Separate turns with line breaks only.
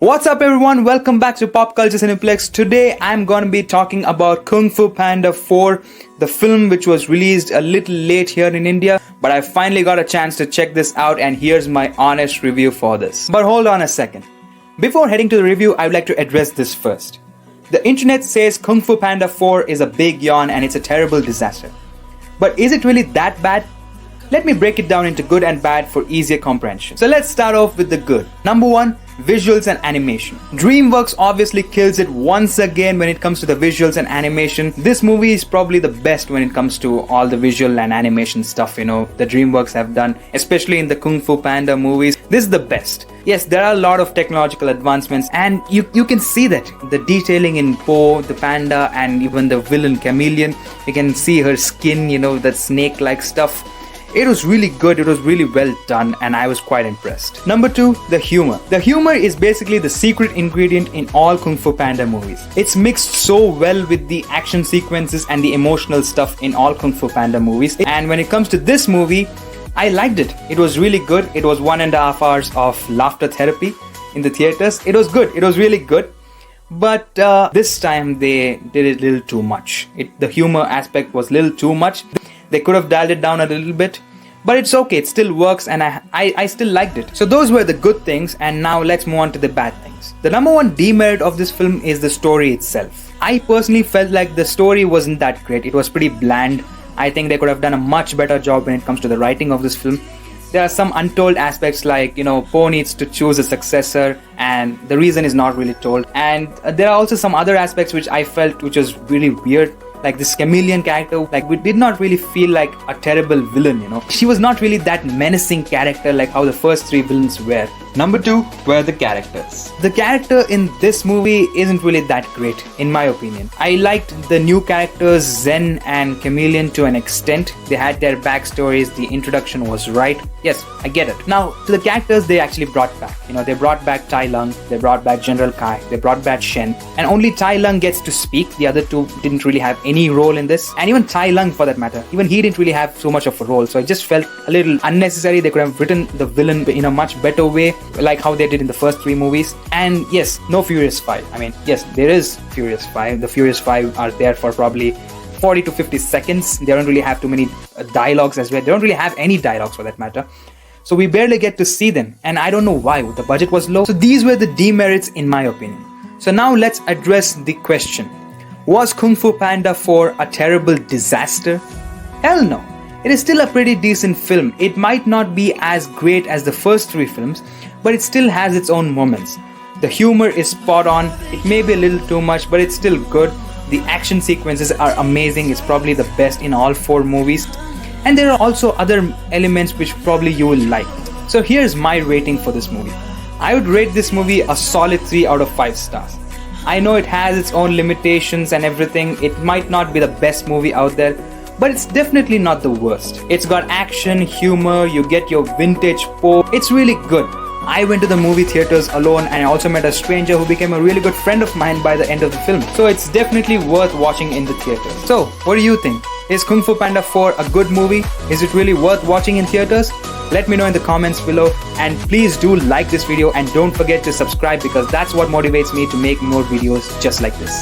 What's up everyone, welcome back to Pop Culture Cineplex. Today I'm going to be talking about Kung Fu Panda 4, the film which was released a little late here in India, but I finally got a chance to check this out and here's my honest review for this. But hold on a second. Before heading to the review, I would like to address this first. The internet says Kung Fu Panda 4 is a big yawn and it's a terrible disaster. But is it really that bad? Let me break it down into good and bad for easier comprehension. So let's start off with the good. Number 1, visuals and animation. DreamWorks obviously kills it once again when it comes to the visuals and animation. This movie is probably the best when it comes to all the visual and animation stuff, the DreamWorks have done, especially in the Kung Fu Panda movies. This is the best. Yes, there are a lot of technological advancements and you can see that. The detailing in Po, the panda, and even the villain Chameleon. You can see her skin, that snake-like stuff. It was really good, it was really well done, and I was quite impressed. Number 2, the humor. The humor is basically the secret ingredient in all Kung Fu Panda movies. It's mixed so well with the action sequences and the emotional stuff in all Kung Fu Panda movies. And when it comes to this movie, I liked it. It was really good. It was 1.5 hours of laughter therapy in the theaters. It was good. It was really good. But this time they did it a little too much. The humor aspect was a little too much. They could have dialed it down a little bit, but it's okay, it still works and I still liked it. So those were the good things, and now let's move on to the bad things. The number 1 demerit of this film is the story itself. I personally felt like the story wasn't that great. It was pretty bland. I think they could have done a much better job when it comes to the writing of this film. There are some untold aspects like, Po needs to choose a successor and the reason is not really told. And there are also some other aspects which I felt which was really weird. Like this Chameleon character, we did not really feel like a terrible villain, She was not really that menacing character like how the first 3 villains were. Number 2 were the characters. The character in this movie isn't really that great, in my opinion. I liked the new characters Zen and Chameleon to an extent. They had their backstories, the introduction was right. Yes, I get it. Now, to the characters they actually brought back. They brought back Tai Lung, they brought back General Kai, they brought back Shen. And only Tai Lung gets to speak. The other 2 didn't really have any role in this. And even Tai Lung for that matter, even he didn't really have so much of a role. So I just felt a little unnecessary. They could have written the villain in a much better way, like how they did in the first 3 movies. And yes, no Furious 5. I mean, yes, there is Furious 5. The Furious 5 are there for probably 40 to 50 seconds. They don't really have too many dialogues as well. They don't really have any dialogues for that matter. So we barely get to see them. And I don't know why. The budget was low. So these were the demerits in my opinion. So now let's address the question. Was Kung Fu Panda 4 a terrible disaster? Hell no. It is still a pretty decent film. It might not be as great as the first 3 films, but it still has its own moments. The humor is spot on. It may be a little too much, but it's still good. The action sequences are amazing. It's probably the best in all 4 movies. And there are also other elements which probably you will like. So here's my rating for this movie. I would rate this movie a solid 3 out of 5 stars. I know it has its own limitations and everything. It might not be the best movie out there, but it's definitely not the worst. It's got action, humor, you get your vintage Po. It's really good. I went to the movie theaters alone and I also met a stranger who became a really good friend of mine by the end of the film. So it's definitely worth watching in the theaters. So, what do you think? Is Kung Fu Panda 4 a good movie? Is it really worth watching in theaters? Let me know in the comments below, and please do like this video and don't forget to subscribe because that's what motivates me to make more videos just like this.